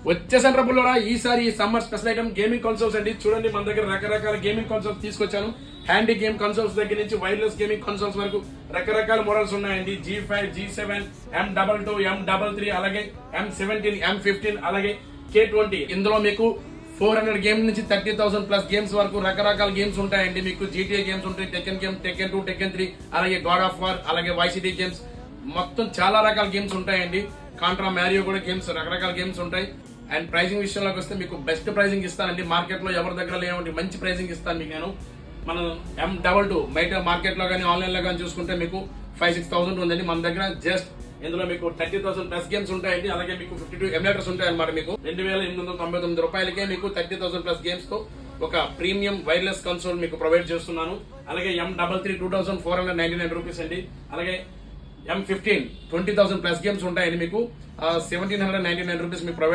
వచ్చేసండి రబ్బుల్లోరా ఈసారి ఈ summer special item gaming consoles అండి. చూడండి మన దగ్గర రకరకాల గేమింగ్ కన్సోల్స్ తీసుకొచ్చాను. హ్యాండీ గేమ్ కన్సోల్స్ దగ్గర నుంచి వైర్లెస్ గేమింగ్ కన్సోల్స్ వరకు రకరకాల మోడల్స్ ఉన్నాయండి. G5, G7, M22, M33, అలాగే M17, M15, అలాగే K20. ఇందులో మీకు 400 గేమ్ నుంచి 30,000 ప్లస్ గేమ్స్ వరకు రకరకాల గేమ్స్ ఉంటాయండి. మీకు GTA గేమ్స్ ఉంటాయి, టెకెన్ గేమ్, టెకెన్ 2, టెకెన్ 3, అలాగే గాడ్ ఆఫ్ వార్, అలాగే వైసిటీ గేమ్స్, మొత్తం చాలా రకాల గేమ్స్ ఉంటాయండి. కాంట్రా, మ్యారియో కూడా గేమ్స్, రకరకాల గేమ్స్ ఉంటాయి. అండ్ ప్రైజింగ్ విషయంలోకి వస్తే మీకు బెస్ట్ ప్రైజింగ్ ఇస్తానండి. మార్కెట్ లో ఎవరి దగ్గర లేవండి, మంచి ప్రైజింగ్ ఇస్తాను మీకు నేను. మనం M22 బయట మార్కెట్ లో కానీ ఆన్లైన్ లో కానీ చూసుకుంటే మీకు 5-6,000 ఉందండి. మన దగ్గర జస్ట్ ఇందులో మీకు 30,000 ప్లస్ గేమ్స్ ఉంటాయండి. అలాగే మీకు 52 ఎమ్యులేటర్స్ ఉంటాయి అనమాట. మీకు 2,899 రూపాయలకే మీకు 30,000 ప్లస్ గేమ్స్ తో ఒక ప్రీమియం వైర్లెస్ కన్సోల్ మీకు ప్రొవైడ్ చేస్తున్నాను. అలాగే M33 2,499 రూపీస్ అండి. అలాగే M15 20,000 ప్లస్ గేమ్స్ ఉంటాయండి. మీకు 1,799 రూపీస్ మీకు ప్రొవైడ్